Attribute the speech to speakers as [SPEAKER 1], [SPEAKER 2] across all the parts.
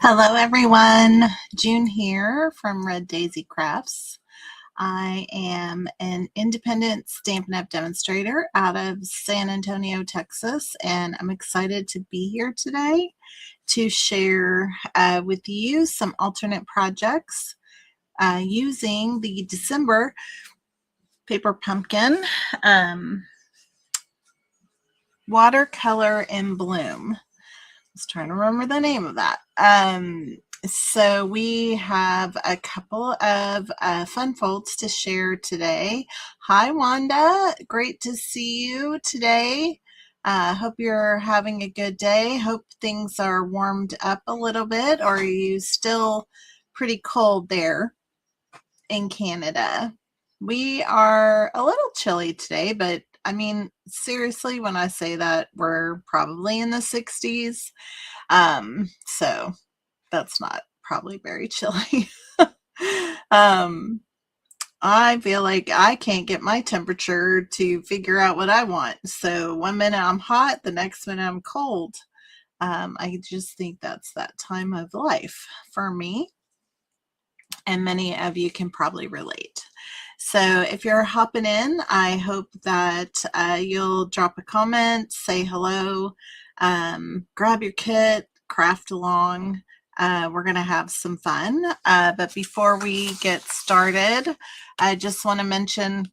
[SPEAKER 1] Hello everyone, June here from Red Daisy Crafts. I am an independent Stampin' Up! Demonstrator out of San Antonio, Texas, and I'm excited to be here today to share with you some alternate projects using the December Paper Pumpkin Watercolor in Bloom. I was trying to remember the name of that. So we have a couple of fun folds to share today. Hi, Wanda. Great to see you today. Hope you're having a good day. Hope things are warmed up a little bit, or are you still pretty cold there in Canada? We are a little chilly today, but I mean, seriously, when I say that, we're probably in the 60s. So that's not probably very chilly. I feel like I can't get my temperature to figure out what I want. So one minute I'm hot, the next minute I'm cold. I just think that's that time of life for me. And many of you can probably relate. So if you're hopping in, I hope that you'll drop a comment, say hello, grab your kit, craft along. We're going to have some fun. But before we get started, I just want to mention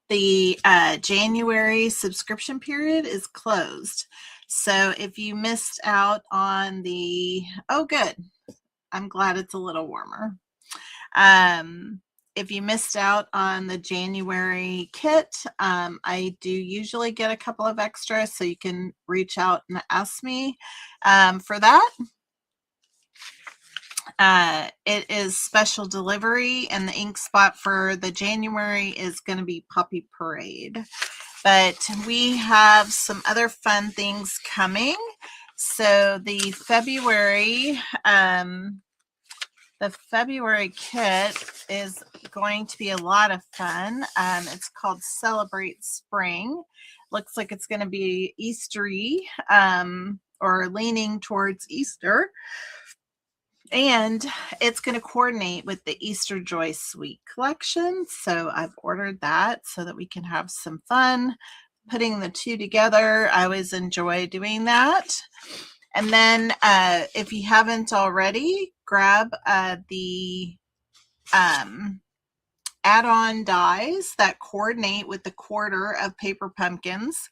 [SPEAKER 1] the January subscription period is closed. So if you missed out on the, oh good, I'm glad it's a little warmer. If you missed out on the January kit, I do usually get a couple of extras, so you can reach out and ask me for that. It is special delivery, and the ink spot for the January is going to be Poppy Parade. But we have some other fun things coming. So the February kit is going to be a lot of fun. It's called Celebrate Spring. Looks like it's going to be Eastery or leaning towards Easter. And it's going to coordinate with the Easter Joy Suite collection. So I've ordered that so that we can have some fun putting the two together. I always enjoy doing that. And then if you haven't already, grab the add-on dies that coordinate with the quarter of Paper Pumpkins,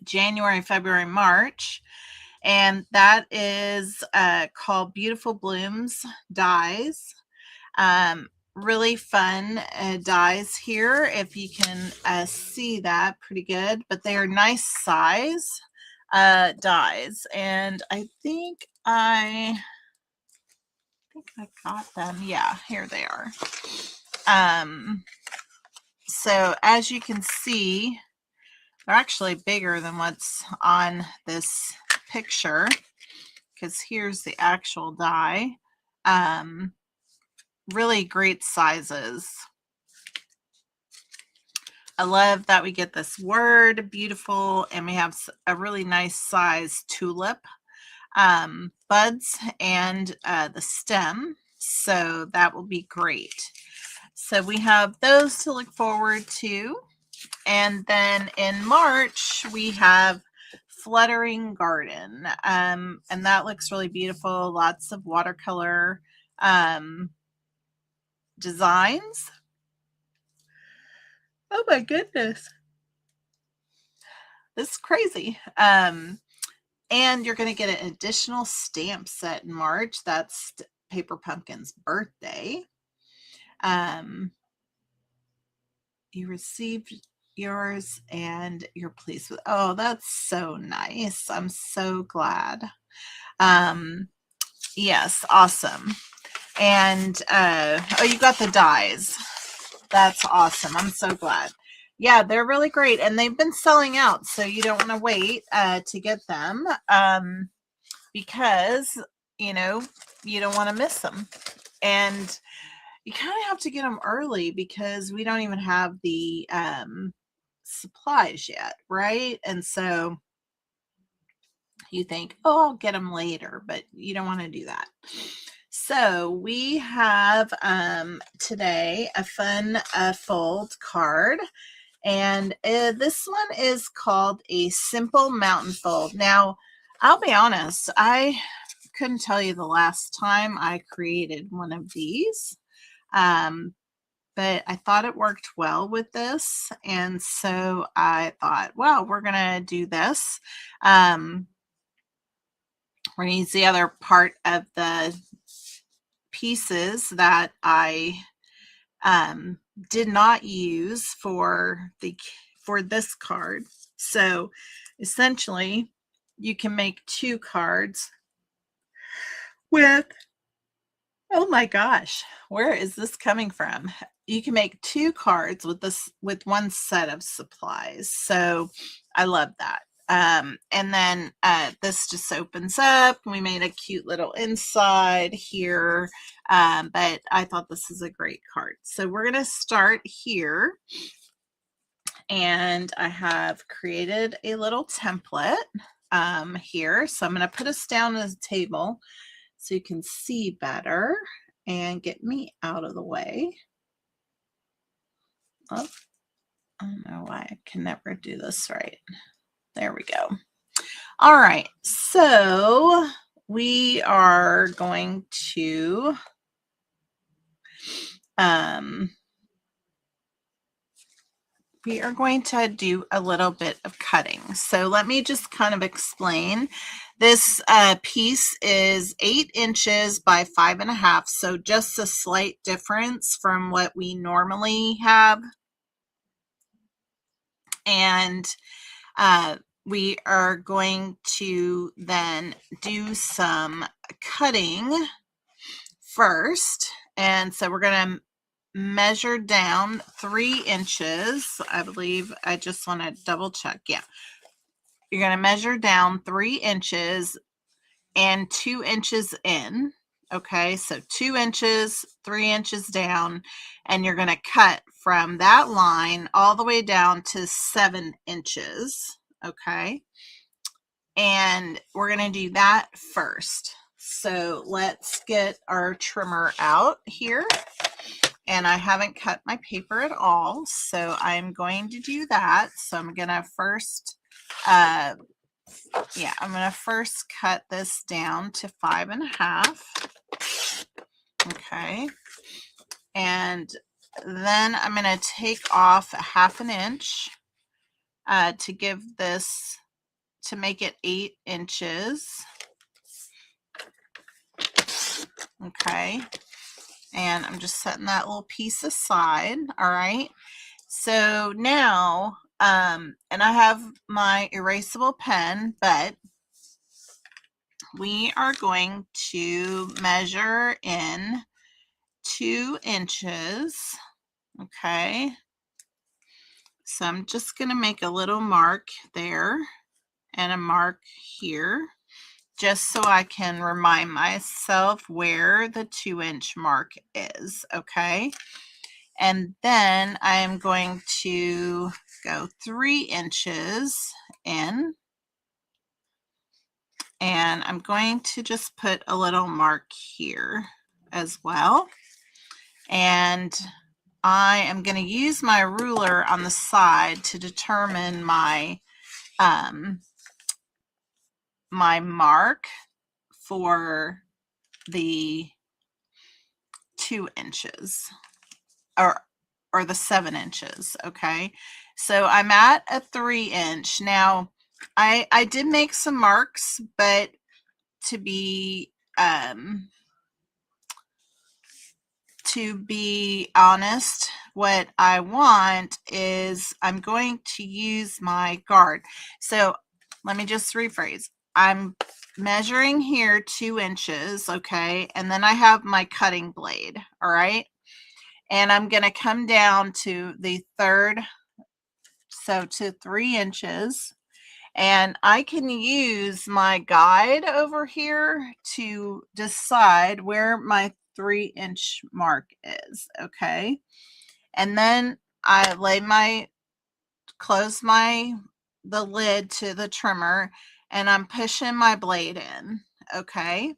[SPEAKER 1] January, February, March. And that is called Beautiful Blooms dies. Really fun dies here, if you can see that pretty good, but they are nice size dies, and I think I got them. Yeah, here they are. So as you can see, they're actually bigger than what's on this picture, because here's the actual die. Really great sizes. I love that we get this word beautiful, and we have a really nice size tulip buds and the stem, so that will be great. So we have those to look forward to. And then in March we have Fluttering Garden, and that looks really beautiful. Lots of watercolor designs. Oh my goodness, this is crazy. And you're going to get an additional stamp set in March. That's Paper Pumpkin's birthday. You received yours and you're pleased with. Oh, that's so nice. I'm so glad. Yes, awesome. And oh, you got the dies. That's awesome. I'm so glad. Yeah, they're really great, and they've been selling out, so you don't want to wait to get them because you know you don't want to miss them, and you kind of have to get them early because we don't even have the supplies yet, right? And so you think, oh, I'll get them later, but you don't want to do that. So we have today a fun fold card, and this one is called a Simple Mountain Fold. Now, I'll be honest, I couldn't tell you the last time I created one of these, but I thought it worked well with this, and so I thought, well, we're gonna do this. We're going to use the other part of the pieces that I did not use for this card. So essentially, you can make 2 cards with, oh my gosh, where is this coming from? You can make 2 cards with with one set of supplies. So I love that. And then this just opens up. We made a cute little inside here, but I thought this is a great card. So we're going to start here, and I have created a little template here. So I'm going to put us down as a table so you can see better and get me out of the way. Oh, I don't know why I can never do this right. There we go. All right, so we are going to do a little bit of cutting. So let me just kind of explain. This piece is 8 inches by 5.5, so just a slight difference from what we normally have. And we are going to then do some cutting first. And so we're going to measure down 3 inches. I believe, I just want to double check. Yeah. You're going to measure down 3 inches and 2 inches in. Okay. So 2 inches, 3 inches down, and you're going to cut from that line all the way down to 7 inches. Okay. And we're going to do that first. So let's get our trimmer out here. And I haven't cut my paper at all, so I'm going to do that. So I'm going to first, I'm going to first cut this down to 5.5. Okay. And then I'm going to take off 1/2 inch to give this, to make it 8 inches. Okay. And I'm just setting that little piece aside. All right. So now, and I have my erasable pen, but we are going to measure in 2 inches. Okay. So I'm just going to make a little mark there and a mark here, just so I can remind myself where the 2-inch mark is. Okay. And then I'm going to go 3 inches in, and I'm going to just put a little mark here as well. And I am going to use my ruler on the side to determine my my mark for the 2 inches or the 7 inches. Okay, so I'm at a 3 inch now. I did make some marks, but to be honest, what I want is I'm going to use my guard. So let me just rephrase. I'm measuring here 2 inches, okay, and then I have my cutting blade, all right, and I'm going to come down to the third, so to 3 inches, and I can use my guide over here to decide where my 3-inch mark is. Okay. And then I close the lid to the trimmer, and I'm pushing my blade in, okay?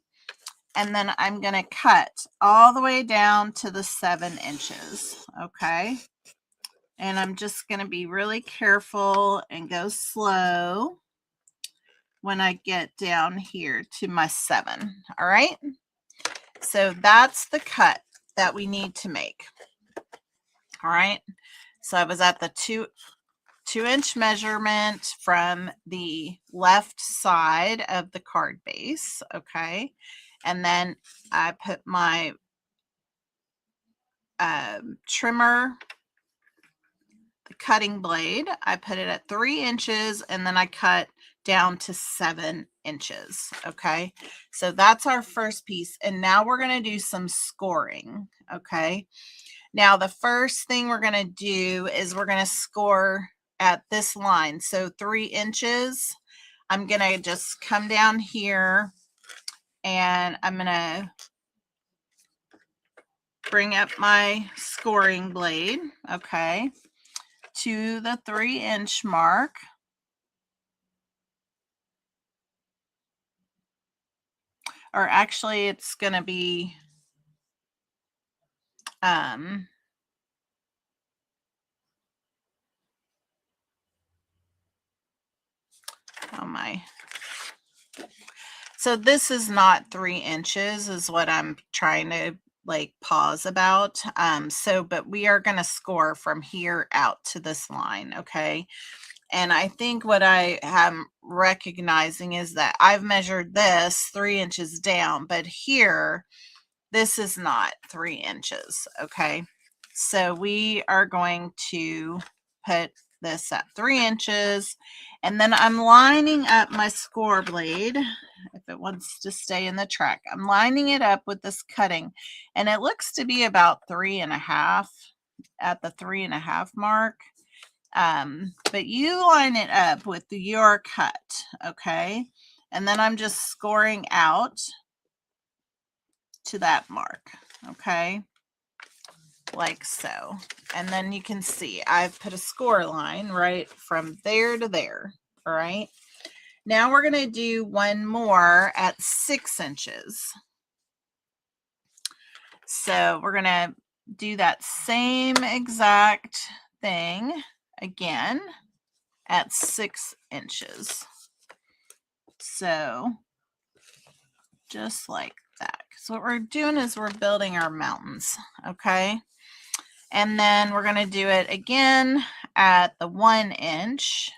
[SPEAKER 1] And then I'm going to cut all the way down to the 7 inches, okay? And I'm just going to be really careful and go slow when I get down here to my 7, all right? So that's the cut that we need to make, all right? So I was at the 2-inch measurement from the left side of the card base, okay? And then I put my trimmer, the cutting blade, I put it at 3 inches, and then I cut down to 7 inches, okay? So that's our first piece, and now we're going to do some scoring, okay? Now the first thing we're going to do is we're going to score at this line, so 3 inches. I'm going to just come down here, and I'm going to bring up my scoring blade, okay, to the 3-inch mark. Or actually it's going to be oh my. So this is not 3 inches is what I'm trying to like pause about. But we are going to score from here out to this line, okay? And I think what I am recognizing is that I've measured this 3 inches down, but here, this is not 3 inches, okay? So we are going to put this at 3 inches, and then I'm lining up my score blade. If it wants to stay in the track, I'm lining it up with this cutting, and it looks to be about 3.5 at the 3.5 mark. But you line it up with your cut, okay? And then I'm just scoring out to that mark, okay? Like so. And then you can see I've put a score line right from there to there, all right? Now we're going to do one more at 6 inches. So we're going to do that same exact thing again at 6 inches. So just like that. So what we're doing is we're building our mountains, okay? And then we're going to do it again at the 1 inch.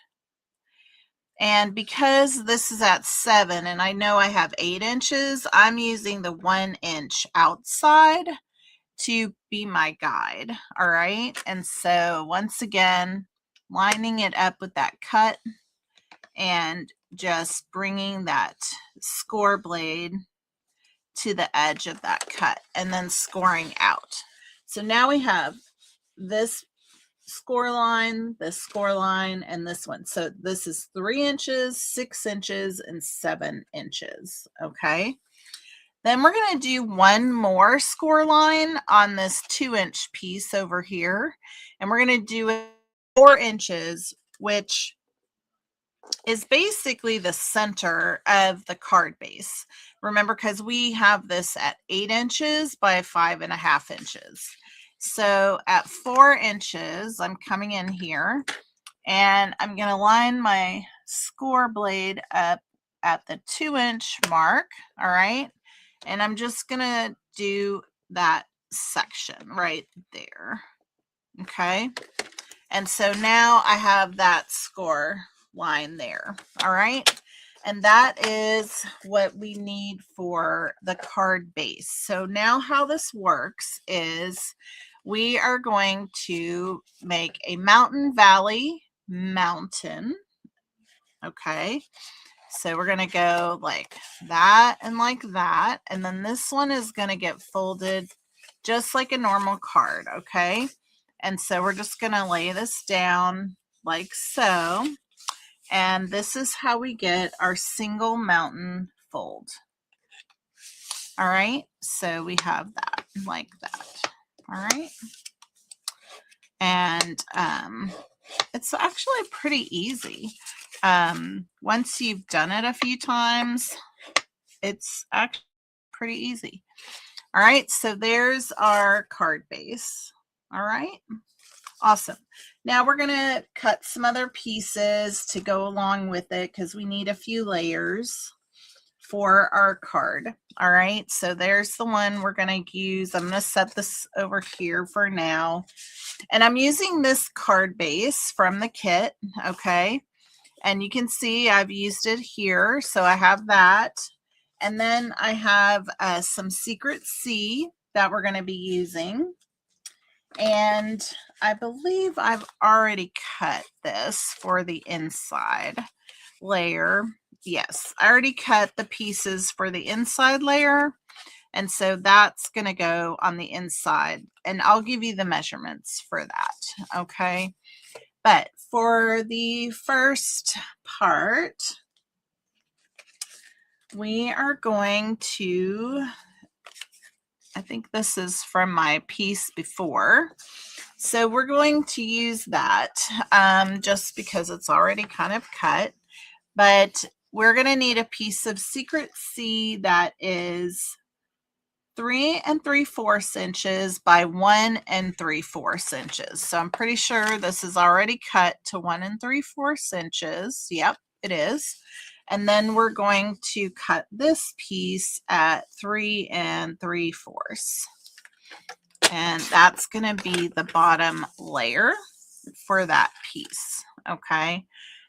[SPEAKER 1] And because this is at 7 and I know I have 8 inches, I'm using the 1 inch outside to be my guide, all right? And so once again, lining it up with that cut and just bringing that score blade to the edge of that cut and then scoring out. So now we have this score line, and this one. So this is 3 inches, 6 inches, and 7 inches, okay? Then we're going to do one more score line on this 2-inch piece over here, and we're going to do it 4 inches, which is basically the center of the card base. Remember, because we have this at 8 inches by 5.5 inches. So at 4 inches, I'm coming in here and I'm going to line my score blade up at the 2-inch mark, all right? And I'm just going to do that section right there, okay? And so now I have that score line there, all right? And that is what we need for the card base. So now how this works is we are going to make a mountain, valley, mountain, okay? So we're going to go like that and like that. And then this one is going to get folded just like a normal card, okay? And so we're just going to lay this down like so. And this is how we get our single mountain fold. All right, so we have that like that. All right. And it's actually pretty easy. Once you've done it a few times, it's actually pretty easy. All right, so there's our card base. All right, awesome. Now we're gonna cut some other pieces to go along with it because we need a few layers for our card. All right, so there's the one we're gonna use. I'm gonna set this over here for now. And I'm using this card base from the kit, okay? And you can see I've used it here, so I have that. And then I have some Secret C that we're going to be using. And I believe I've already cut this for the inside layer. Yes, I already cut the pieces for the inside layer. And so that's going to go on the inside. And I'll give you the measurements for that, okay? But for the first part, we are going to, I think this is from my piece before. So we're going to use that just because it's already kind of cut. But we're going to need a piece of Secret C that is 3 3/4 inches by 1 3/4 inches. So I'm pretty sure this is already cut to 1 3/4 inches. Yep, it is. And then we're going to cut this piece at 3 3/4. And that's going to be the bottom layer for that piece. Okay,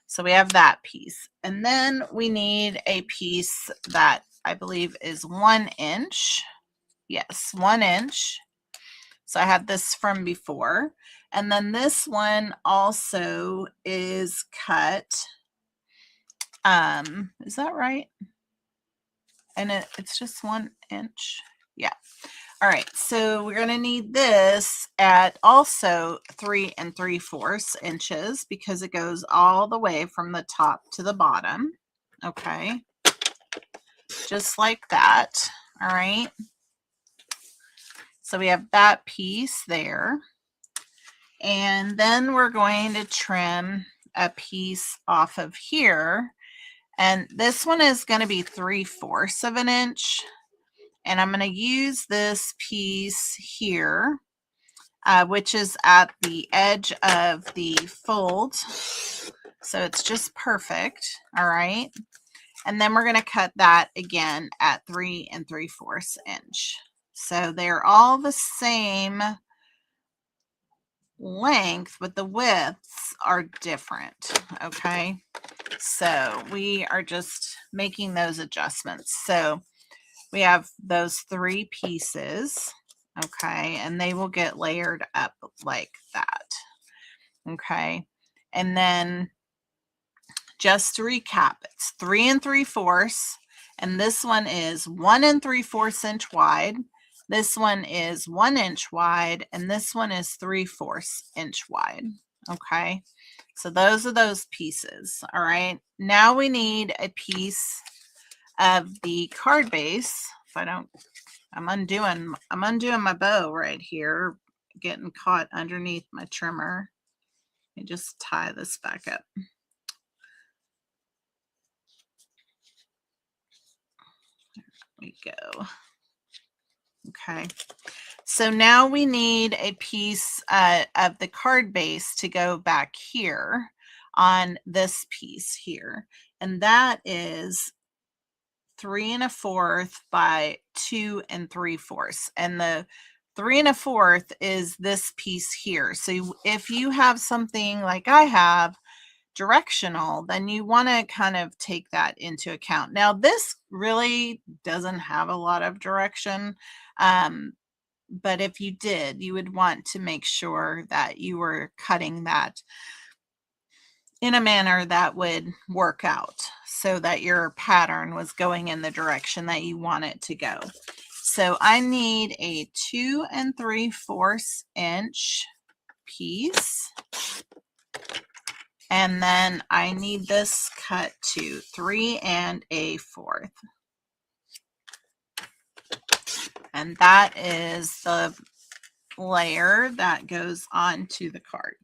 [SPEAKER 1] so we have that piece. And then we need a piece that I believe is 1 inch. Yes, 1 inch. So I had this from before. And then this one also is cut. Is that right? And it's just 1 inch. Yeah. All right. So we're going to need this at also 3 3/4 inches because it goes all the way from the top to the bottom. Okay. Just like that. All right. So we have that piece there. And then we're going to trim a piece off of here. And this one is going to be 3/4 of an inch. And I'm going to use this piece here, which is at the edge of the fold. So it's just perfect. All right. And then we're going to cut that again at 3 3/4 inch. So they're all the same length, but the widths are different. Okay, so we are just making those adjustments. So we have those 3 pieces, okay, and they will get layered up like that. Okay, and then just to recap, it's 3 3/4, and this one is 1 3/4 inch wide. This one is 1 inch wide, and this one is 3/4 inch wide. Okay, so those are those pieces. All right, now we need a piece of the card base. If I don't, I'm undoing my bow right here, getting caught underneath my trimmer. Let me just tie this back up. We go. Okay, so now we need a piece of the card base to go back here on this piece here, and that is 3 1/4 by 2 3/4, and the 3 1/4 is this piece here. So if you have something like I have, directional, then you want to kind of take that into account. Now, this really doesn't have a lot of direction, but if you did, you would want to make sure that you were cutting that in a manner that would work out so that your pattern was going in the direction that you want it to go. So I need a 2 3/4 inch piece. And then I need this cut to 3 1/4. And that is the layer that goes onto the card.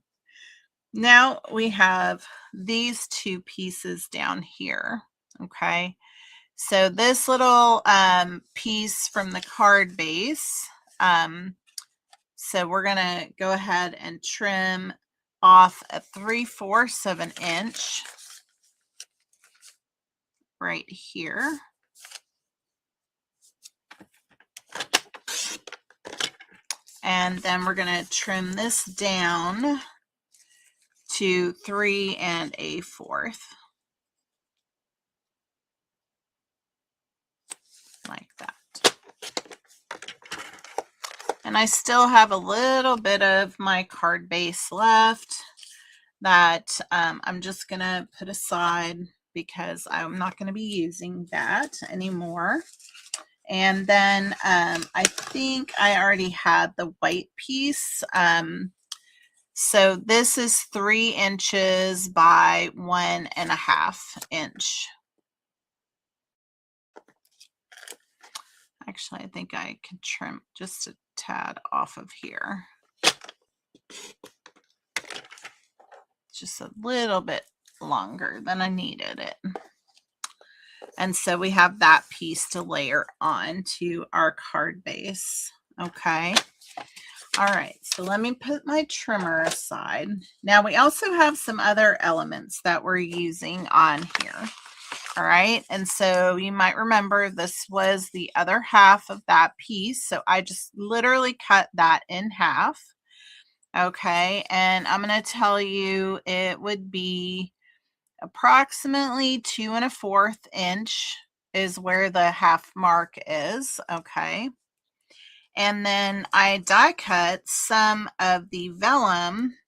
[SPEAKER 1] Now we have these two pieces down here. Okay, so this little piece from the card base, so we're gonna go ahead and trim off a 3/4 of an inch right here. And then we're gonna trim this down to 3 1/4. Like that. And I still have a little bit of my card base left that I'm just gonna put aside because I'm not going to be using that anymore. And then I think I already had the white piece. So this is 3 inches by 1.5 inch. Actually, I think I can trim just a tad off of here. Just a little bit longer than I needed it. And so we have that piece to layer on to our card base. Okay. All right, so let me put my trimmer aside. Now we also have some other elements that we're using on here. All right, and so you might remember this was the other half of that piece. So I just literally cut that in half. Okay, and I'm going to tell you it would be approximately 2 1/4 inch is where the half mark is. Okay. And then I die cut some of the vellum.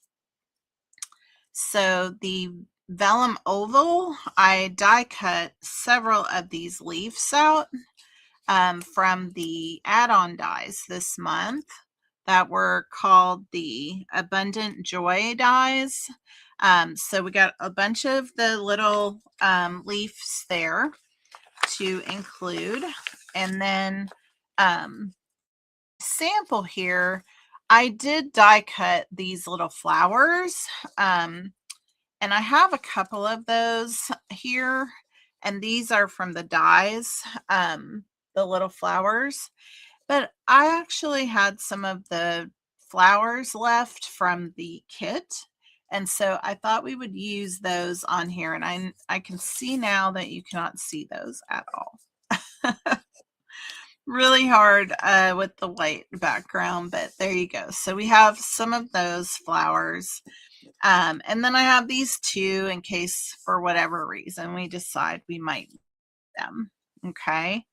[SPEAKER 1] So the vellum oval, I die cut several of these leaves out from the add-on dies this month that were called the Abundant Joy dies. So we got a bunch of the little leaves there to include. And then sample here, I did die cut these little flowers, and I have a couple of those here, and these are from the dies, the little flowers, but I actually had some of the flowers left from the kit, and so I thought we would use those on here, and I can see now that you cannot see those at all. Really hard with the white background, but there you go. So we have some of those flowers. And then I have these two in case for whatever reason we decide we might need them. Okay.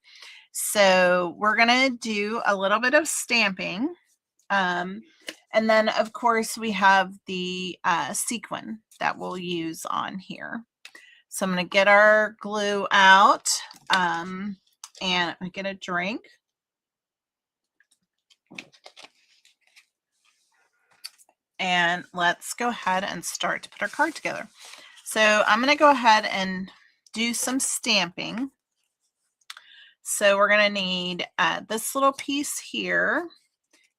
[SPEAKER 1] So we're going to do a little bit of stamping. And then of course we have the sequin that we'll use on here. So I'm going to get our glue out. And I get a drink. And let's go ahead and start to put our card together. So I'm going to go ahead and do some stamping. So we're going to need this little piece here,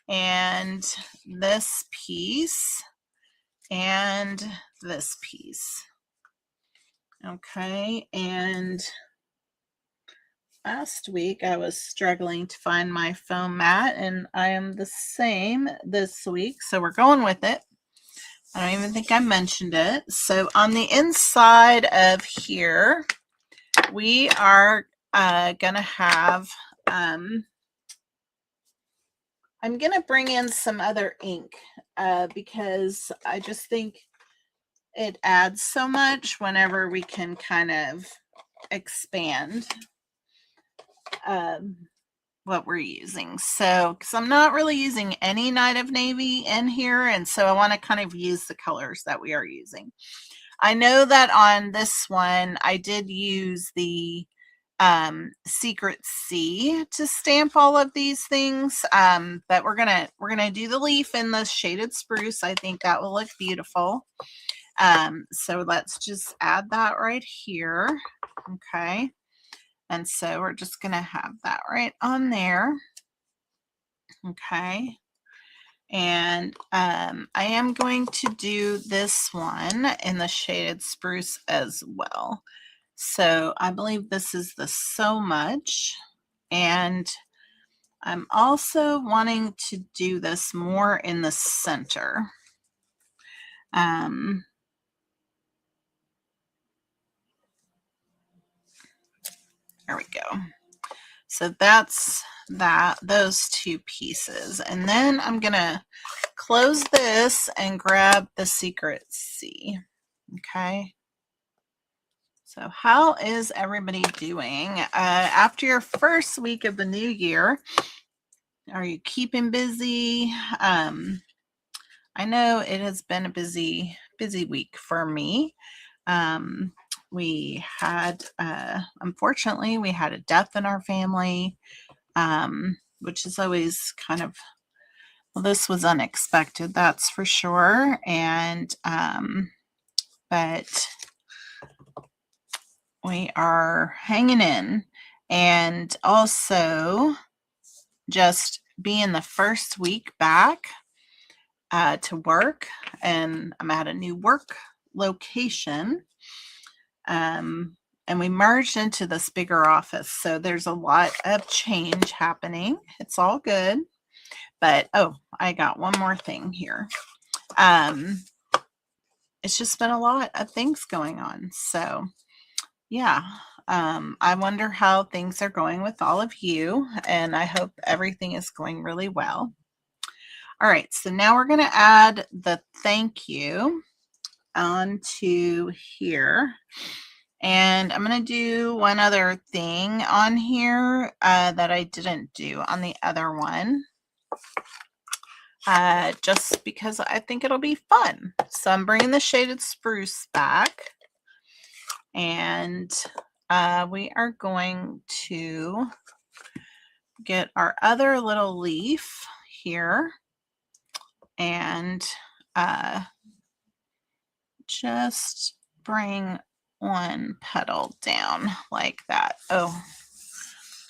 [SPEAKER 1] and this piece, and this piece. Okay, and last week I was struggling to find my foam mat, and I am the same this week, so we're going with it. I don't even think I mentioned it. So on the inside of here, we are going to have, I'm going to bring in some other ink because I just think it adds so much whenever we can kind of expand what we're using. So, because I'm not really using any Night of Navy in here, and so I want to kind of use the colors that we are using. I know that on this one, I did use the Secret Sea to stamp all of these things, but we're gonna do the leaf in the shaded spruce. I think that will look beautiful. So let's just add that right here. Okay. And so we're just going to have that right on there. Okay. And I am going to do this one in the shaded spruce as well. So I believe this is the So Much. And I'm also wanting to do this more in the center. There we go. So that's those two pieces. And then I'm going to close this and grab the Secret C. Okay. So how is everybody doing after your first week of the new year? Are you keeping busy? I know it has been a busy week for me. We had, unfortunately, we had a death in our family, which is always kind of, well, this was unexpected, that's for sure. And, but we are hanging in, and also just being the first week back to work, and I'm at a new work location, and we merged into this bigger office, so there's a lot of change happening. It's all good, but oh, I got one more thing here. It's just been a lot of things going on, so yeah. I wonder how things are going with all of you, and I hope everything is going really well. All right, so now we're going to add the thank you onto here. And I'm going to do one other thing on here that I didn't do on the other one, just because I think it'll be fun. So I'm bringing the shaded spruce back, and we are going to get our other little leaf here and just bring one petal down like that. Oh,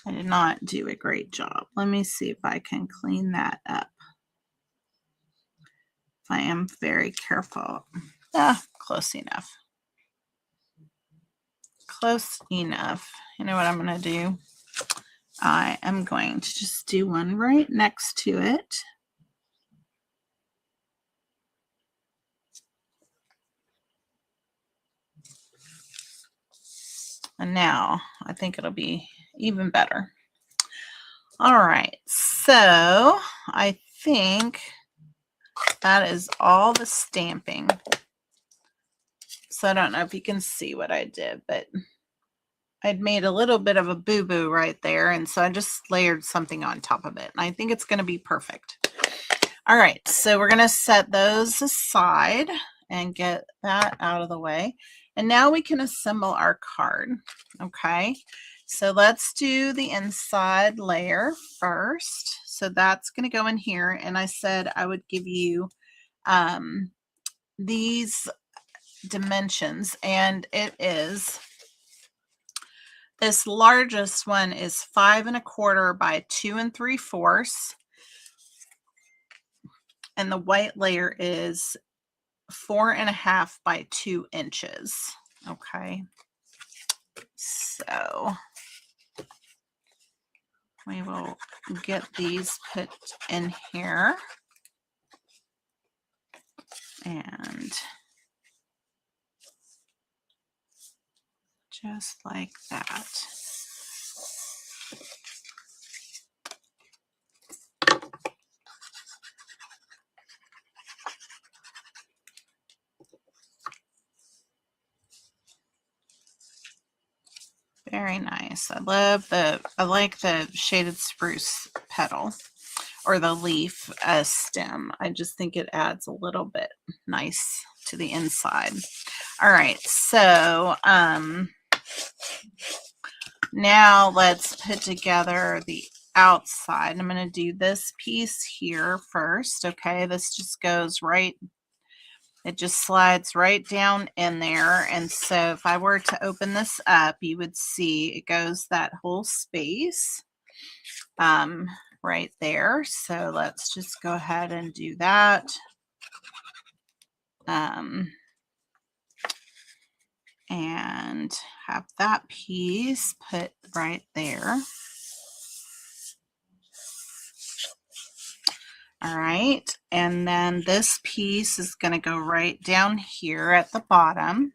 [SPEAKER 1] I did not do a great job. Let me see if I can clean that up. If I am very careful. Close enough. Close enough. You know what I'm going to do? I am going to just do one right next to it. And now I think it'll be even better. All right, so I think that is all the stamping. So I don't know if you can see what I did, but I'd made a little bit of a boo-boo right there, and so I just layered something on top of it, and I think it's going to be perfect. All right, so we're going to set those aside and get that out of the way. And now we can assemble our card. Okay, so let's do the inside layer first. So that's going to go in here, and I said I would give you these dimensions, and it is, this largest one is 5 1/4 by 2 3/4, and the white layer is 4 1/2 by 2 inches. Okay, so we will get these put in here, and just like that. Very nice. I like the shaded spruce petal, or the leaf stem. I just think it adds a little bit nice to the inside. All right, so now let's put together the outside. I'm going to do this piece here first. Okay, this just goes right, it just slides right down in there. And so if I were to open this up, you would see it goes that whole space. right there. So let's just go ahead and do that. And have that piece put right there. All right, and then this piece is going to go right down here at the bottom.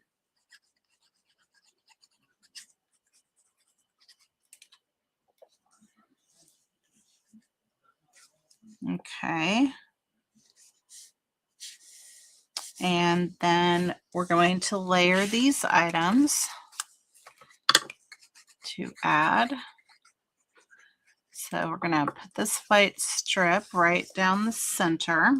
[SPEAKER 1] Okay. And then we're going to layer these items to add. So we're going to put this white strip right down the center.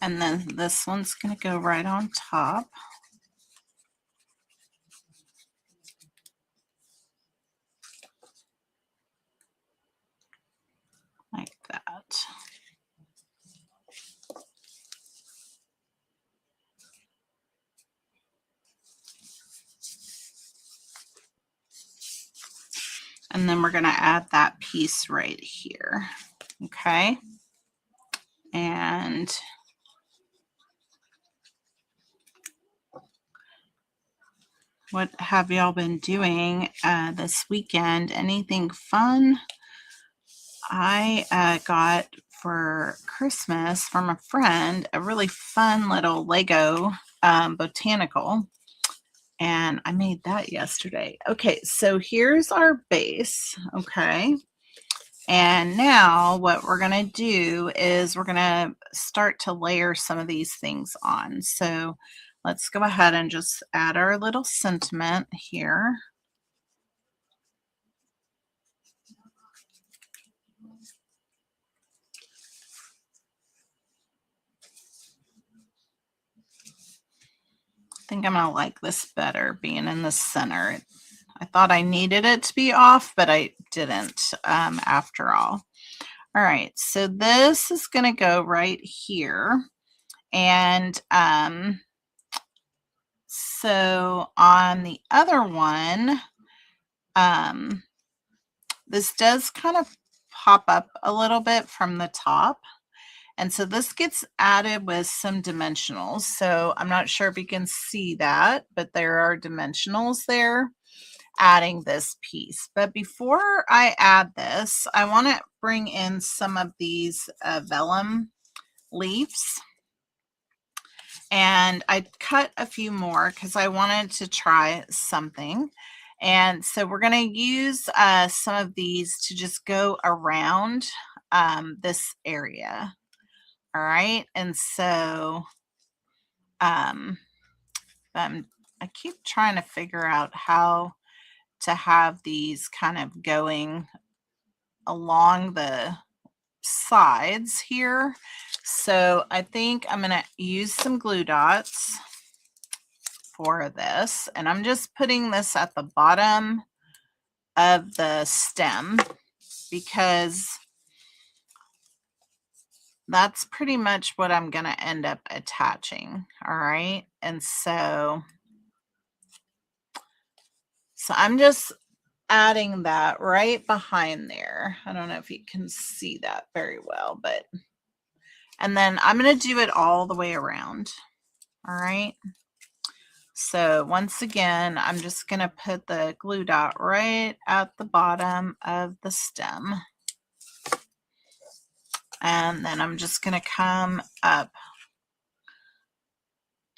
[SPEAKER 1] And then this one's going to go right on top. Like that. And then we're going to add that piece right here. Okay. And what have y'all been doing this weekend? Anything fun? I got for Christmas from a friend a really fun little Lego botanical, and I made that yesterday. Okay, so here's our base. Okay, and now what we're gonna do is we're gonna start to layer some of these things on. So let's go ahead and just add our little sentiment here. I think I'm gonna like this better being in the center. I thought I needed it to be off, but I didn't after all. All right, so this is gonna go right here. And so on the other one, this does kind of pop up a little bit from the top. And so this gets added with some dimensionals. So I'm not sure if you can see that, but there are dimensionals there adding this piece. But before I add this, I want to bring in some of these vellum leaves. And I cut a few more because I wanted to try something. And so we're going to use some of these to just go around this area. All right. And so I keep trying to figure out how to have these kind of going along the sides here. So I think I'm going to use some glue dots for this, and I'm just putting this at the bottom of the stem because that's pretty much what I'm going to end up attaching. All right. And so I'm just adding that right behind there. I don't know if you can see that very well, but, and then I'm going to do it all the way around. All right. So once again, I'm just going to put the glue dot right at the bottom of the stem. And then I'm just going to come up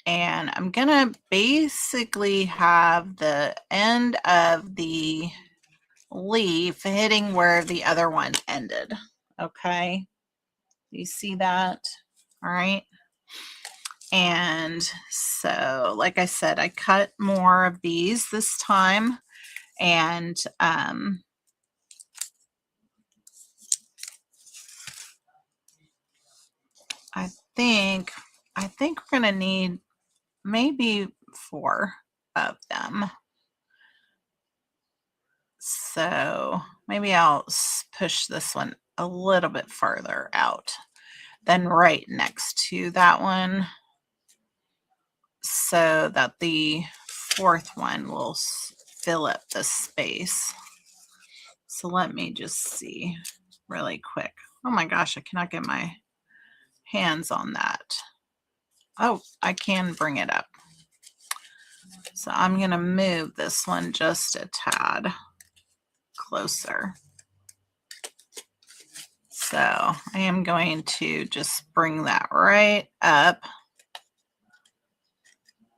[SPEAKER 1] and I'm going to basically have the end of the leaf hitting where the other one ended. Okay. You see that? All right. And so, like I said, I cut more of these this time. And I think we're going to need maybe 4 of them. So maybe I'll push this one a little bit farther out than right next to that one, so that the fourth one will fill up the space. So let me just see really quick. Oh my gosh, I cannot get my hands on that. Oh, I can bring it up. So I'm going to move this one just a tad closer. So I am going to just bring that right up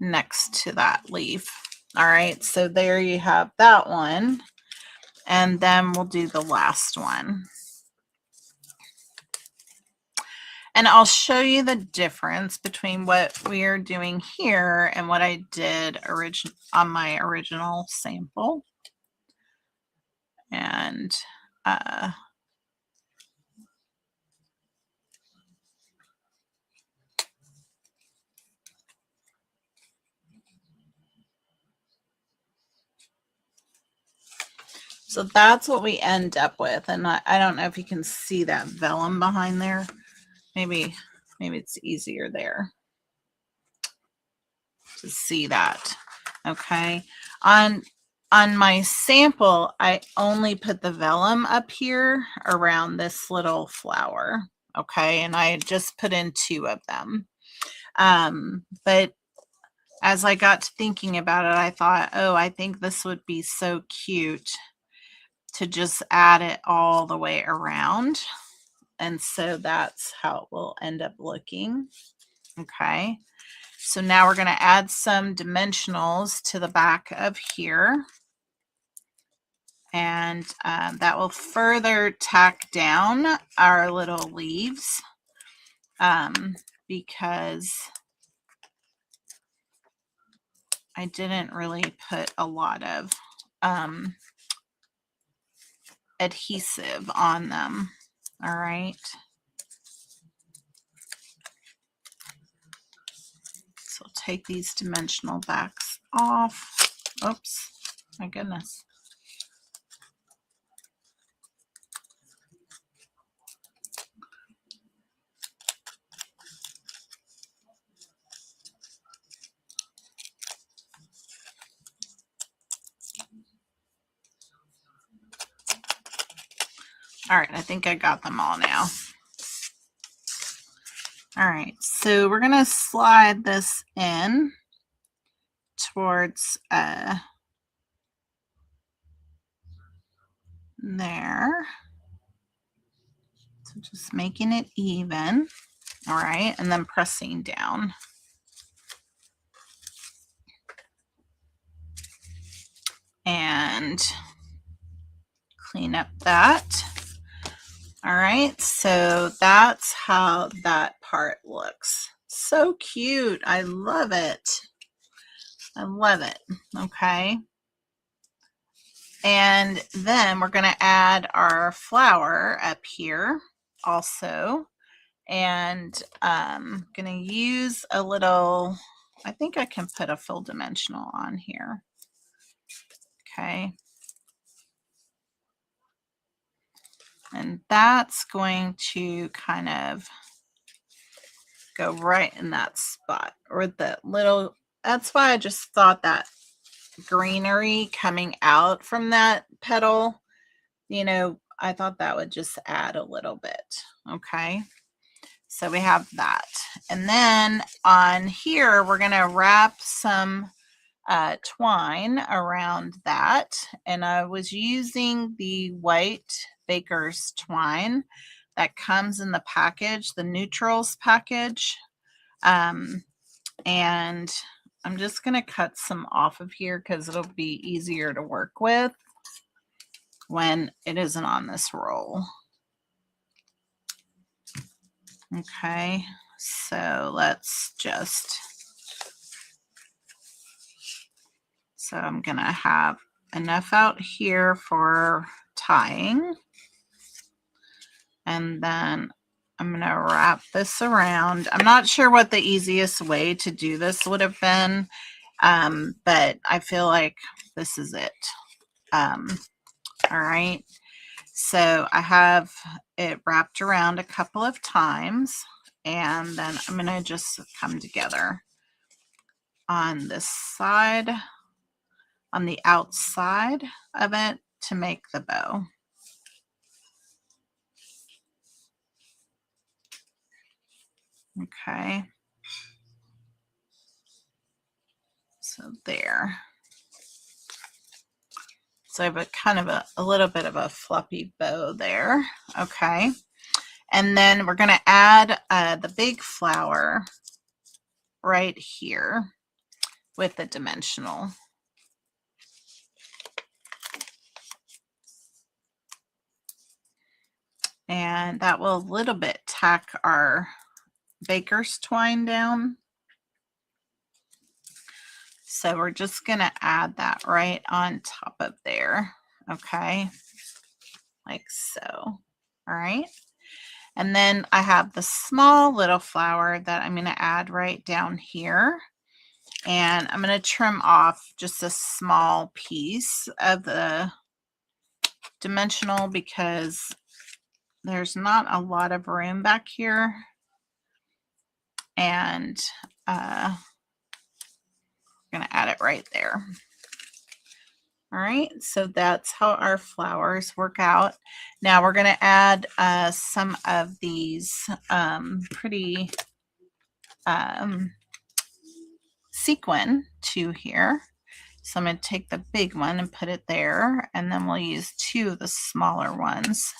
[SPEAKER 1] next to that leaf. All right, so there you have that one. And then we'll do the last one. And I'll show you the difference between what we are doing here and what I did on my original sample. And so that's what we end up with. And I don't know if you can see that vellum behind there. Maybe it's easier there to see that. Okay. On my sample, I only put the vellum up here around this little flower. Okay. And I just put in 2 of them. But as I got to thinking about it, I thought, oh, I think this would be so cute to just add it all the way around. And so that's how it will end up looking. Okay. So now we're going to add some dimensionals to the back of here. And that will further tack down our little leaves because I didn't really put a lot of adhesive on them. All right. So take these dimensional backs off. Oops, my goodness. All right, I think I got them all now. All right, so we're gonna slide this in towards there. So just making it even. All right, and then pressing down. And clean up that. All right, so that's how that part looks. So cute. I love it. I love it. Okay. And then we're going to add our flower up here also. And I'm going to use a little, I think I can put a full dimensional on here. Okay. And that's going to kind of go right in that spot, or the little, that's why I just thought that greenery coming out from that petal, you know, I thought that would just add a little bit. Okay. So we have that. And then on here, we're going to wrap some twine around that. And I was using the white baker's twine that comes in the package, the neutrals package. And I'm just going to cut some off of here because it'll be easier to work with when it isn't on this roll. Okay, so let's just, so I'm going to have enough out here for tying. And then I'm going to wrap this around. I'm not sure what the easiest way to do this would have been, but I feel like this is it. All right. So I have it wrapped around a couple of times, and then I'm going to just come together on this side, on the outside of it, to make the bow. Okay. So there. So I have a kind of a little bit of a floppy bow there. Okay. And then we're going to add the big flower right here with the dimensional. And that will a little bit tack our baker's twine down. So we're just going to add that right on top of there. Okay. Like so. All right. And then I have the small little flower that I'm going to add right down here. And I'm going to trim off just a small piece of the dimensional because there's not a lot of room back here. And I'm going to add it right there. All right, so that's how our flowers work out. Now we're going to add some of these pretty sequin to here. So I'm going to take the big one and put it there, and then we'll use two of the smaller ones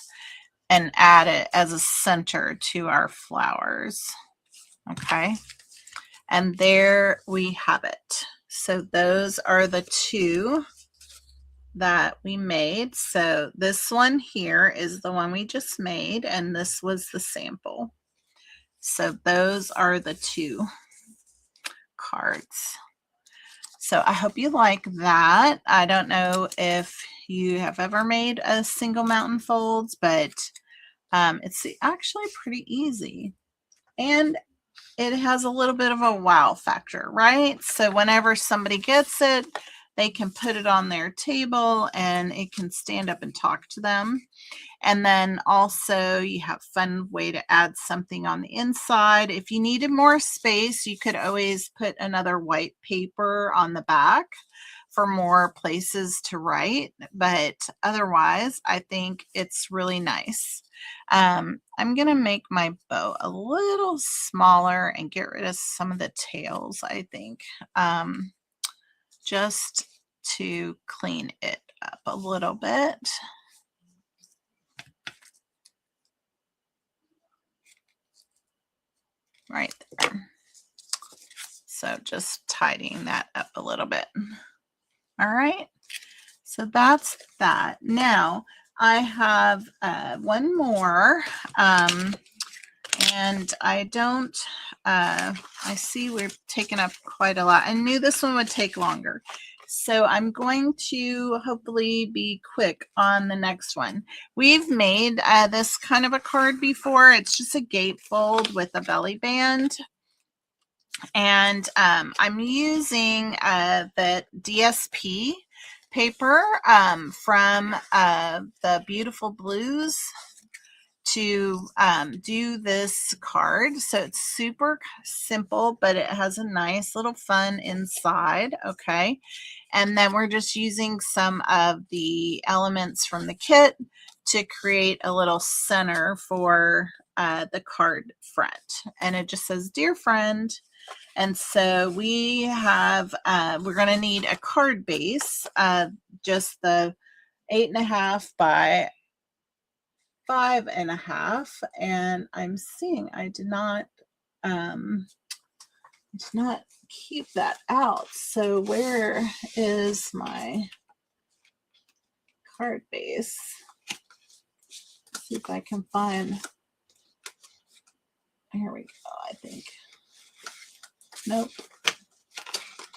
[SPEAKER 1] and add it as a center to our flowers. Okay, and there we have it. So those are the two that we made. So this one here is the one we just made, and this was the sample. So those are the two cards. So I hope you like that. I don't know if you have ever made a single mountain folds, but it's actually pretty easy. And it has a little bit of a wow factor, right? So whenever somebody gets it, they can put it on their table and it can stand up and talk to them. And then also you have a fun way to add something on the inside. If you needed more space, you could always put another white paper on the back for more places to write. But otherwise, I think it's really nice. I'm going to make my bow a little smaller and get rid of some of the tails, I think. Just to clean it up a little bit. Right there. So just tidying that up a little bit. All right. So that's that. Now I have one more. And I don't, I see we've taken up quite a lot. I knew this one would take longer. So I'm going to hopefully be quick on the next one. We've made this kind of a card before. It's just a gatefold with a belly band. And I'm using the DSP paper from the Beautiful Blues to do this card. So it's super simple, but it has a nice little fun inside. Okay. And then we're just using some of the elements from the kit to create a little center for the card front. And it just says, "Dear friend." And so we have, we're going to need a card base, just the 8.5 by 5.5, and I'm seeing I did not keep that out. So where is my card base? Let's see if I can find. Here we go. I think. Nope.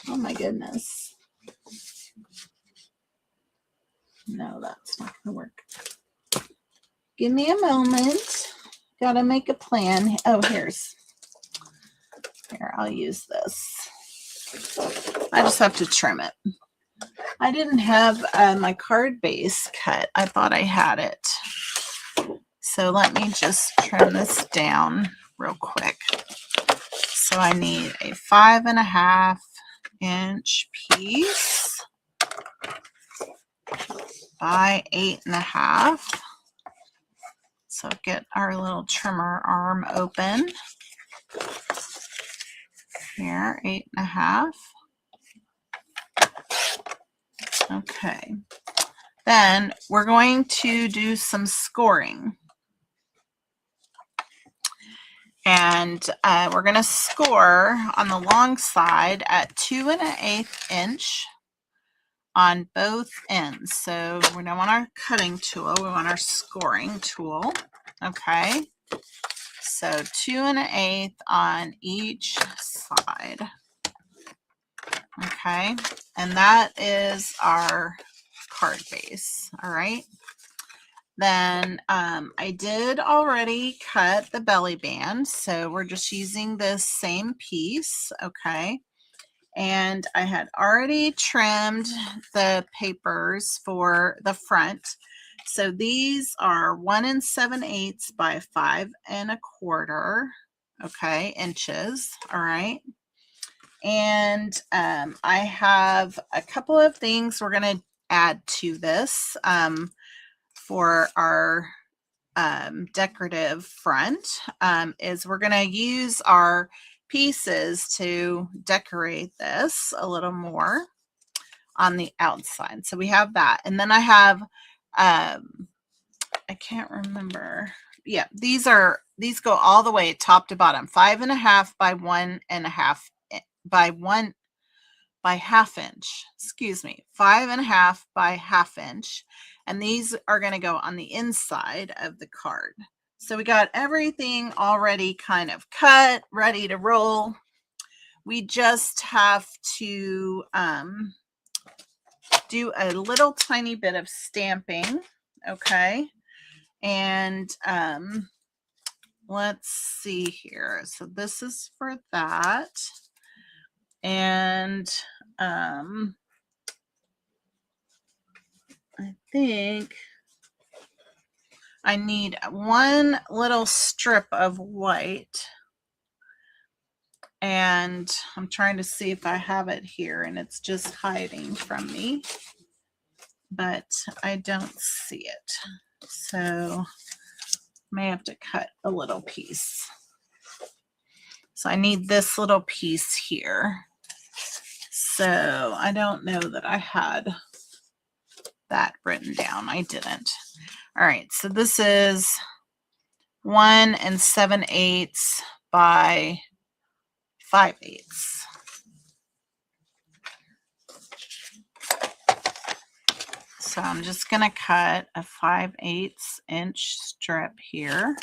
[SPEAKER 1] Oh my goodness. No, that's not gonna work. Give me a moment. Gotta make a plan. Oh, here, I'll use this. I just have to trim it. I didn't have my card base cut. I thought I had it. So let me just trim this down real quick. So I need a 5.5 inch piece by 8.5. So get our little trimmer arm open. Here, 8.5. Okay. Then we're going to do some scoring. And we're going to score on the long side at 2 1/8 inch on both ends. So we don't want our cutting tool, we want our scoring tool. Okay. So 2 1/8 on each side. Okay. And that is our card base. All right. Then I did already cut the belly band, so we're just using this same piece, okay? And I had already trimmed the papers for the front. So these are 1 7/8 by 5 1/4, okay, inches, all right? And I have a couple of things we're going to add to this. For our decorative front is we're going to use our pieces to decorate this a little more on the outside. So we have that. And then I have, I can't remember. Yeah, these go all the way top to bottom, 5.5 by 1.5 by half inch, excuse me, 5.5 by half inch. And these are going to go on the inside of the card. So we got everything already kind of cut, ready to roll. We just have to do a little tiny bit of stamping, okay? And let's see here. So this is for that. And I think I need one little strip of white, and I'm trying to see if I have it here, and it's just hiding from me, but I don't see it. So may have to cut a little piece. So I need this little piece here. So I don't know that I had that written down. I didn't. All right, so this is 1 7/8 by 5/8. So I'm just going to cut a 5/8 inch strip here.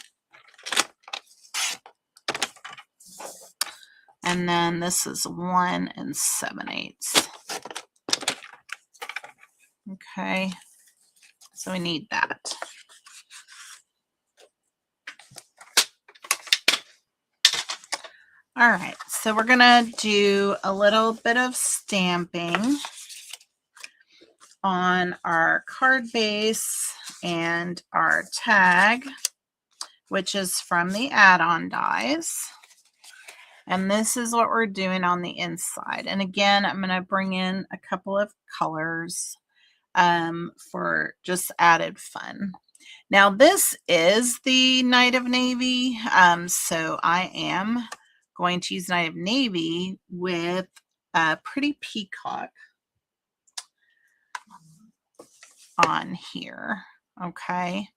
[SPEAKER 1] And then this is 1 7/8. Okay, so we need that. All right, so we're gonna do a little bit of stamping on our card base and our tag, which is from the add-on dies. And this is what we're doing on the inside. And again, I'm gonna bring in a couple of colors for just added fun. Now this is the Night of Navy, so I am going to use Night of Navy with a pretty peacock on here, okay?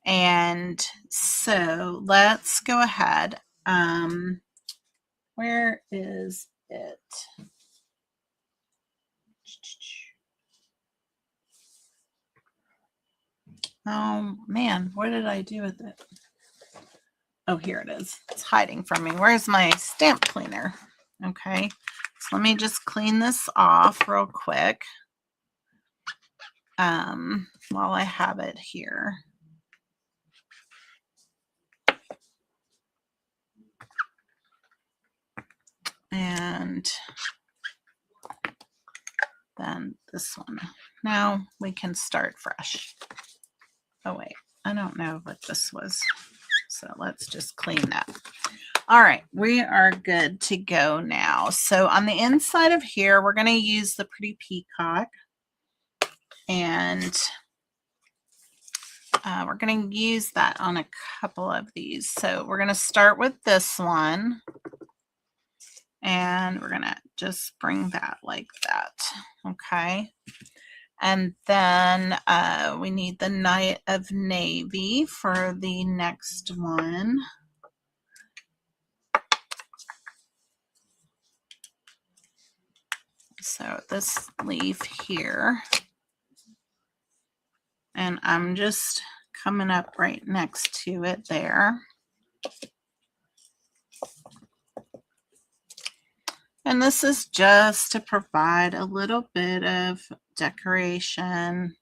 [SPEAKER 1] And so let's go ahead. Where is it? Oh man, what did I do with it? Oh, here it is. It's hiding from me. Where's my stamp cleaner? Okay, so let me just clean this off real quick while I have it here. And than this one. Now we can start fresh. Oh wait, I don't know what this was. So let's just clean that. All right, we are good to go now. So on the inside of here, we're going to use the Pretty Peacock. And we're going to use that on a couple of these. So we're going to start with this one. And we're going to just bring that like that. Okay. And then we need the Night of Navy for the next one. So this leaf here. And I'm just coming up right next to it there. And this is just to provide a little bit of decoration.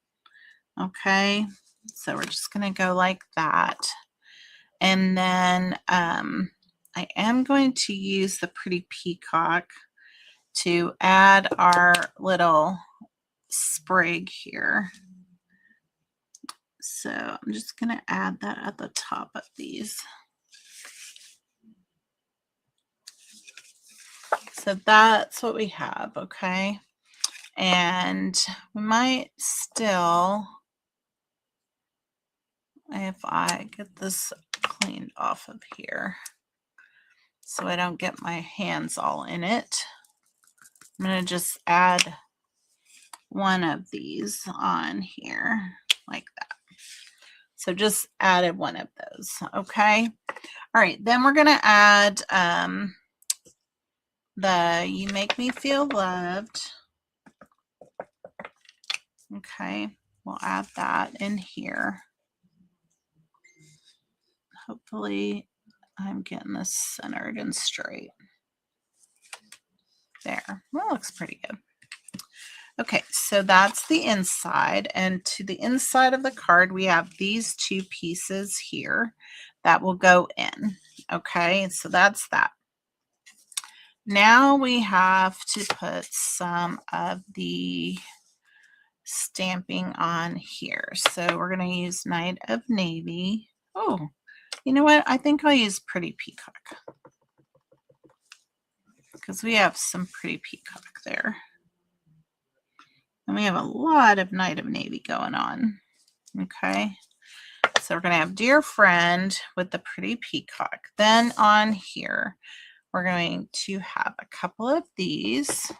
[SPEAKER 1] Okay, so we're just going to go like that. And then I am going to use the Pretty Peacock to add our little sprig here. So I'm just going to add that at the top of these. So that's what we have, okay? And we might still, if I get this cleaned off of here so I don't get my hands all in it, I'm going to just add one of these on here like that. So just added one of those, okay? All right, then we're going to add the You Make Me Feel Loved. Okay, we'll add that in here. Hopefully I'm getting this centered and straight. There, that looks pretty good. Okay, so that's the inside, and to the inside of the card we have these two pieces here that will go in. Okay, so that's that. Now we have to put some of the stamping on here. So we're going to use Night of Navy. Oh, you know what? I think I'll use Pretty Peacock because we have some Pretty Peacock there. And we have a lot of Night of Navy going on. Okay. So we're going to have Dear Friend with the Pretty Peacock. Then on here, we're going to have a couple of these.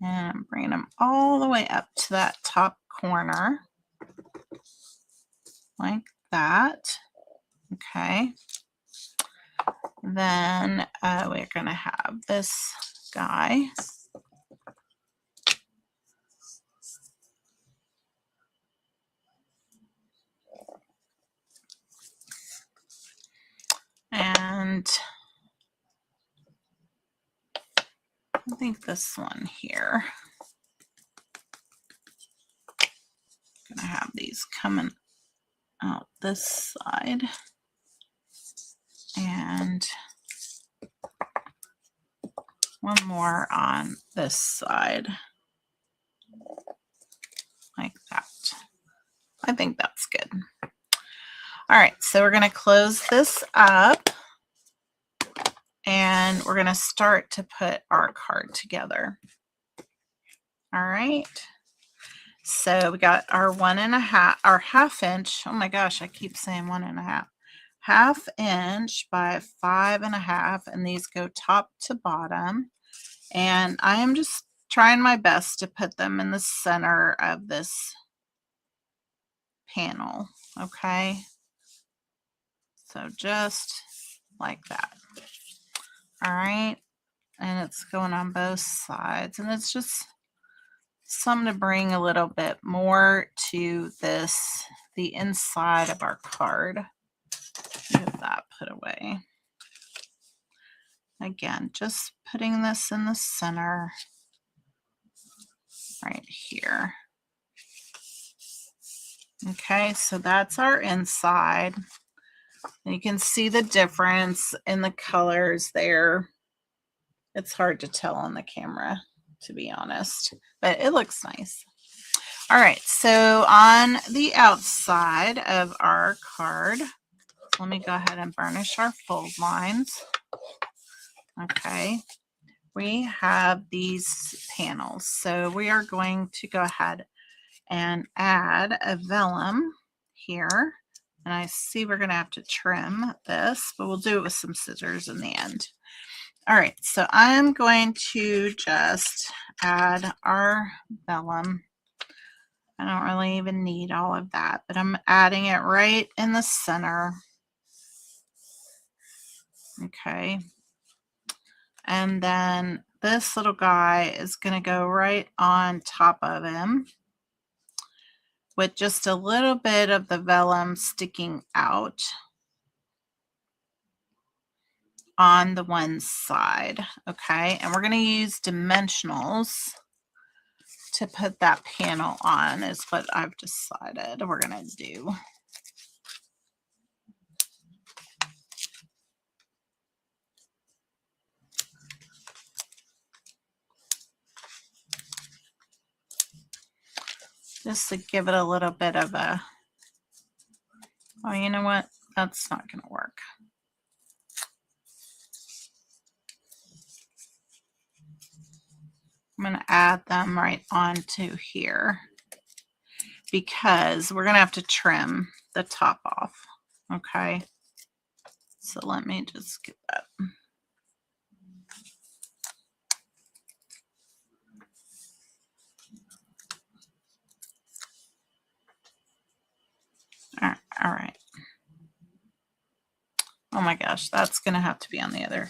[SPEAKER 1] And I'm bringing them all the way up to that top corner. Like that. Okay. Then we're going to have this guy. And I think this one here. I'm going to have these coming out this side. And one more on this side. Like that. I think that's good. All right, so we're going to close this up. And we're going to start to put our card together. All right. So we got our 1.5, our 1/2 inch. Oh my gosh, I keep saying 1.5. 1/2 inch by 5.5, and these go top to bottom. And I am just trying my best to put them in the center of this panel. Okay. So just like that. All right, and it's going on both sides, and it's just something to bring a little bit more to this, the inside of our card. Get that put away. Again, just putting this in the center right here. Okay, so that's our inside. And you can see the difference in the colors there. It's hard to tell on the camera, to be honest, but it looks nice. All right, so on the outside of our card, let me go ahead and burnish our fold lines. Okay, we have these panels, so we are going to go ahead and add a vellum here. And I see we're going to have to trim this, but we'll do it with some scissors in the end. All right, so I'm going to just add our vellum. I don't really even need all of that, but I'm adding it right in the center. Okay. And then this little guy is going to go right on top of him, with just a little bit of the vellum sticking out on the one side. Okay, and we're going to use dimensionals to put that panel on, is what I've decided we're going to do. Just to give it a little bit of a, oh, you know what? That's not going to work. I'm going to add them right onto here because we're going to have to trim the top off. Okay. So let me just get that. All right. Oh my gosh, that's going to have to be on the other.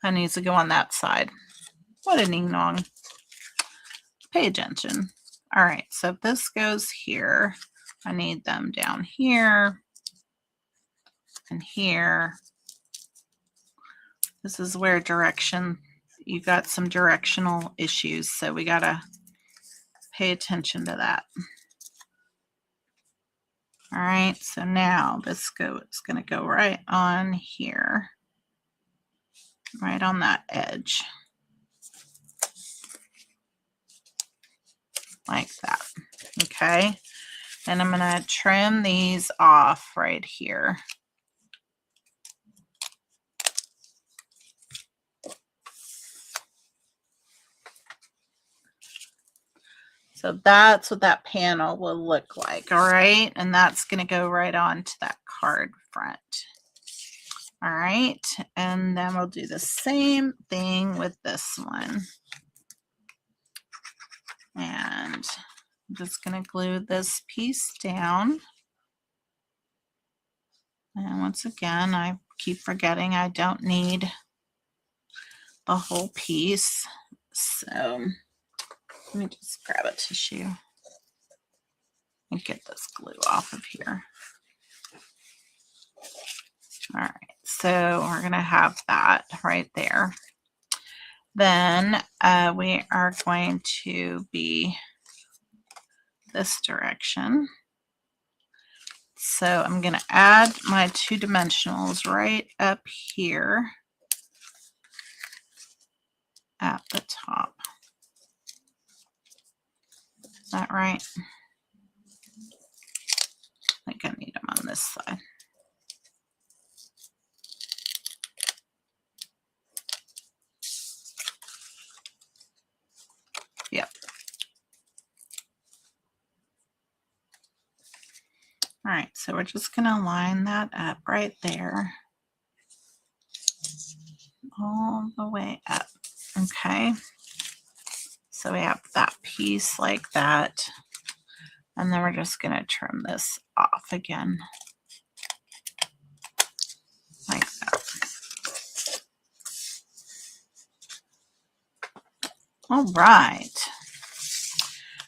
[SPEAKER 1] That needs to go on that side. What a ding dong. Pay attention. All right, so if this goes here, I need them down here and here. This is where you got some directional issues, so we got to pay attention to that. All right, so now it's going to go right on here, right on that edge, like that. Okay, and I'm going to trim these off right here. So that's what that panel will look like, all right? And that's going to go right onto that card front. All right, and then we'll do the same thing with this one. And I'm just going to glue this piece down. And once again, I keep forgetting I don't need the whole piece. So let me just grab a tissue and get this glue off of here. All right, so we're going to have that right there. Then we are going to be this direction. So I'm going to add my two dimensionals right up here at the top. Is that right? I think I need them on this side. Yep. All right, so we're just going to line that up right there, all the way up. Okay, so we have that piece like that, and then we're just going to trim this off again, like that. All right.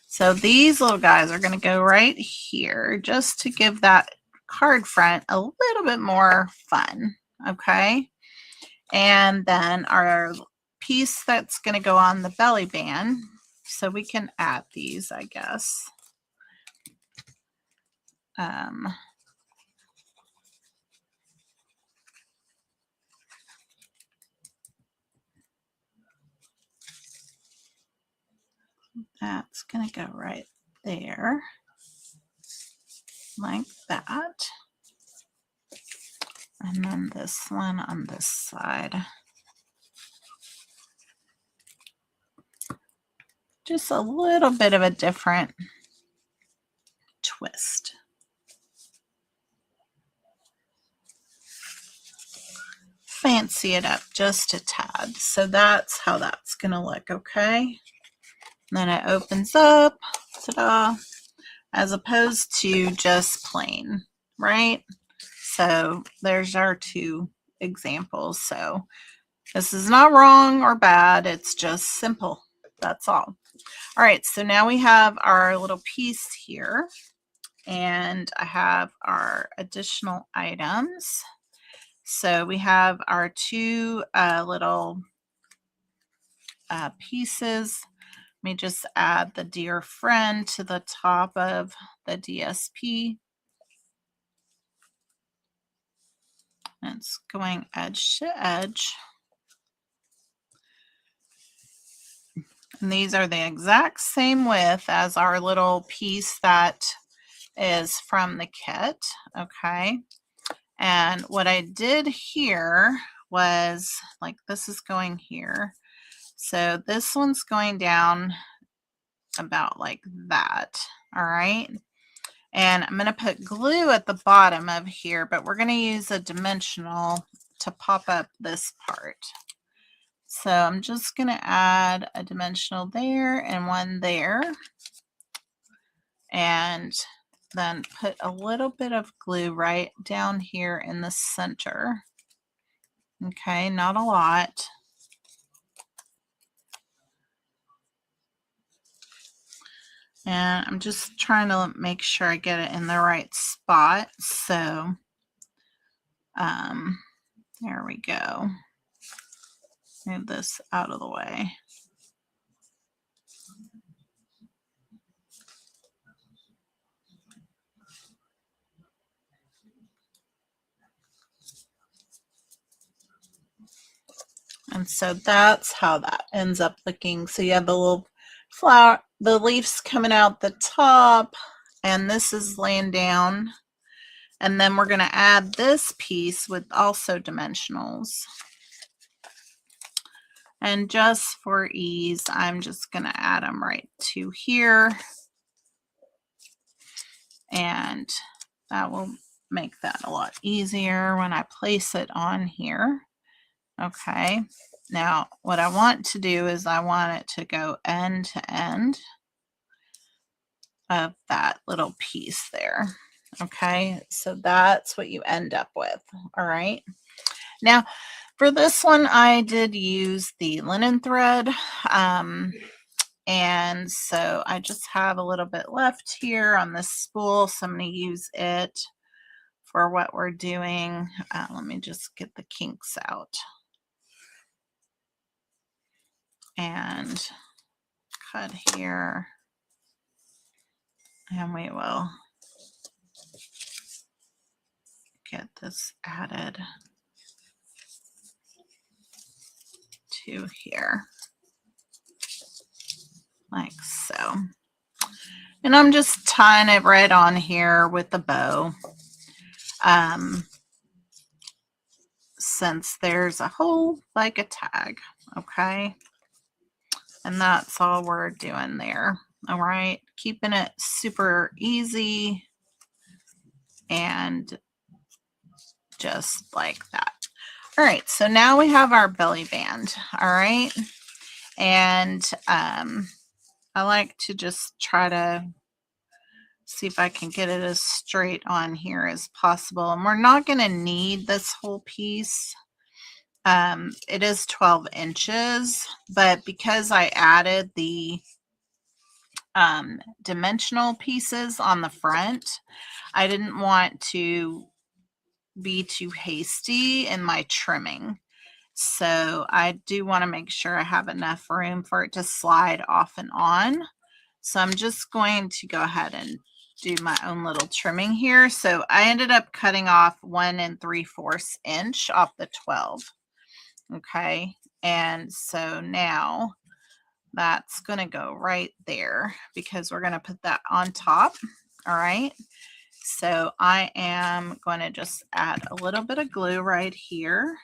[SPEAKER 1] So these little guys are going to go right here just to give that card front a little bit more fun. Okay. And then our piece that's going to go on the belly band. So we can add these, I guess. That's going to go right there, like that. And then this one on this side. Just a little bit of a different twist. Fancy it up just a tad. So that's how that's going to look, okay? And then it opens up, ta-da, as opposed to just plain, right? So there's our two examples. So this is not wrong or bad. It's just simple. That's all. All right. So now we have our little piece here, and I have our additional items. So we have our two little pieces. Let me just add the dear friend to the top of the DSP. It's going edge to edge. And these are the exact same width as our little piece that is from the kit. Okay. And what I did here was, like, this is going here. So this one's going down about like that. All right. And I'm going to put glue at the bottom of here, but we're going to use a dimensional to pop up this part. So I'm just going to add a dimensional there and one there. And then put a little bit of glue right down here in the center. Okay, not a lot. And I'm just trying to make sure I get it in the right spot. So there we go. Move this out of the way. And so that's how that ends up looking. So you have the little flower, the leaves coming out the top, and this is laying down. And then we're going to add this piece with also dimensionals. And just for ease, I'm just going to add them right to here. And that will make that a lot easier when I place it on here. Okay. Now, what I want to do is I want it to go end to end of that little piece there. Okay. So that's what you end up with. All right. Now, for this one, I did use the linen thread. And so I just have a little bit left here on this spool. So I'm going to use it for what we're doing. Let me just get the kinks out. And cut here. And we will get this added to here. Like so. And I'm just tying it right on here with the bow. Since there's a hole like a tag, okay? And that's all we're doing there. All right, keeping it super easy and just like that. All right, so now we have our belly band. All right, and I like to just try to see if I can get it as straight on here as possible. And we're not going to need this whole piece. It is 12 inches, but because I added the dimensional pieces on the front, I didn't want to be too hasty in my trimming. So I do want to make sure I have enough room for it to slide off and on. So I'm just going to go ahead and do my own little trimming here. So I ended up cutting off 1 3/4 inch off the 12. Okay. And so now that's going to go right there because we're going to put that on top. All right. So I am going to just add a little bit of glue right here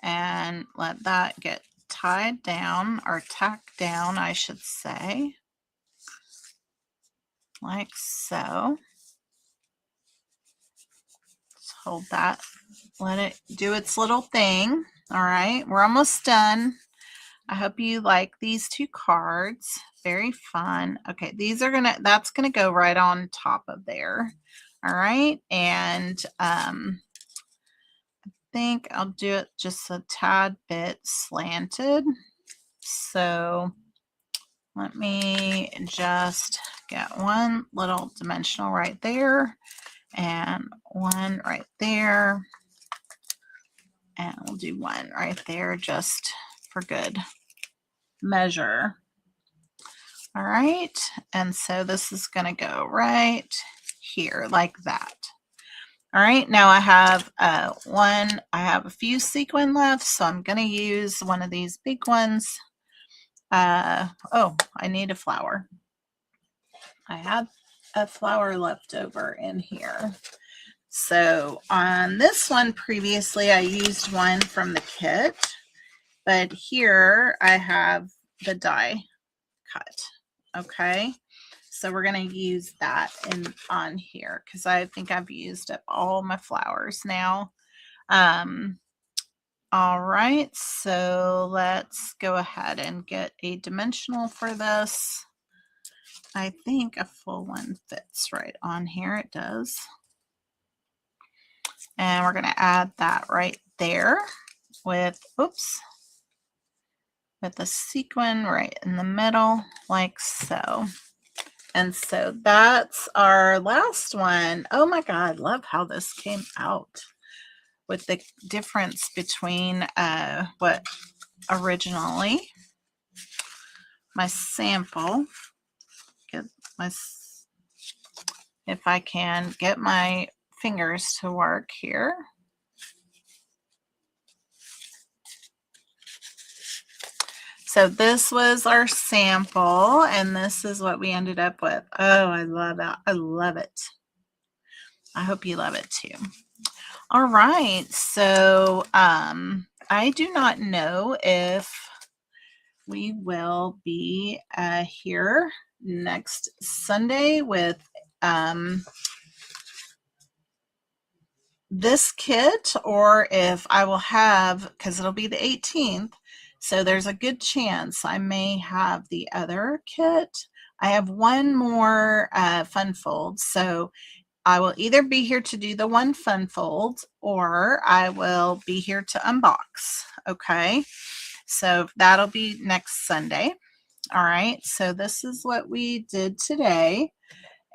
[SPEAKER 1] and let that get tied down, or tacked down, I should say, like so. Just hold that, let it do its little thing. All right, we're almost done. I hope you like these 2 cards. Very fun. Okay, these are that's gonna go right on top of there. All right, and I think I'll do it just a tad bit slanted. So let me just get one little dimensional right there and one right there. And we'll do one right there just for good measure. All right. And so this is going to go right here like that. All right. Now I have I have a few sequin left, so I'm going to use one of these big ones. Oh, I need a flower. I have a flower left over in here. So on this one previously, I used one from the kit, but here I have the die cut. Okay, so we're going to use that on here because I think I've used up all my flowers now. All right, so let's go ahead and get a dimensional for this. I think a full one fits right on here. It does. And we're going to add that right there with, oops, with the sequin right in the middle, like so. And so that's our last one. Oh my God, love how this came out with the difference between what originally my sample, if I can get my fingers to work here. So this was our sample, and this is what we ended up with. Oh, I love it. I love it. I hope you love it too. All right. So I do not know if we will be here next Sunday with this kit, or if I will have, because it'll be the 18th, so there's a good chance I may have the other kit. I have one more fun fold, so I will either be here to do the one fun fold, or I will be here to unbox. Okay, so that'll be next Sunday. All right, so this is what we did today.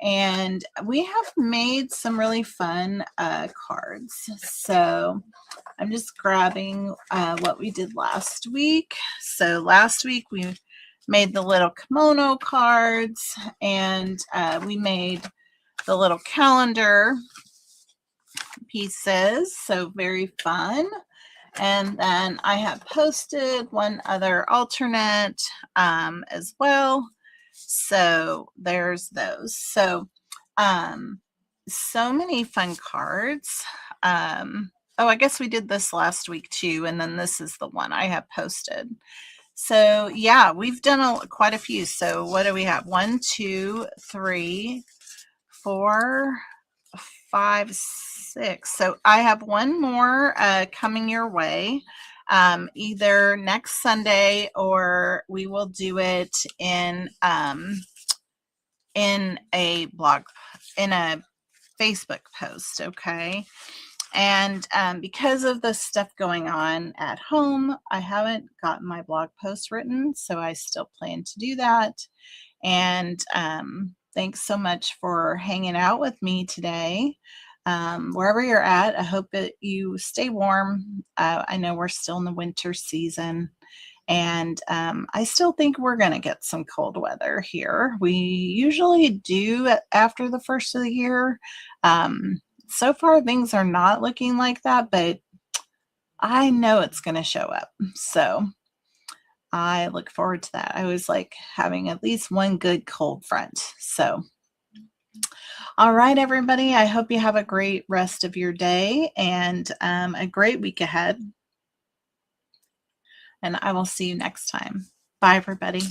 [SPEAKER 1] And we have made some really fun cards. So I'm just grabbing what we did last week. So last week we made the little kimono cards, and we made the little calendar pieces. So very fun. And then I have posted one other alternate as well. So there's those. So so many fun cards. Oh, I guess we did this last week too, and then this is the one I have posted. So yeah, we've done quite a few. So what do we have? 1, 2, 3, 4, 5, 6. So I have one more coming your way. Either next Sunday, or we will do it in a blog, in a Facebook post. Okay. And because of the stuff going on at home, I haven't gotten my blog post written, so I still plan to do that. And thanks so much for hanging out with me today. Wherever you're at, I hope that you stay warm. I know we're still in the winter season, and I still think we're going to get some cold weather here. We usually do after the first of the year. So far, things are not looking like that, but I know it's going to show up. So I look forward to that. I always like having at least one good cold front. So, all right, everybody. I hope you have a great rest of your day and a great week ahead. And I will see you next time. Bye, everybody.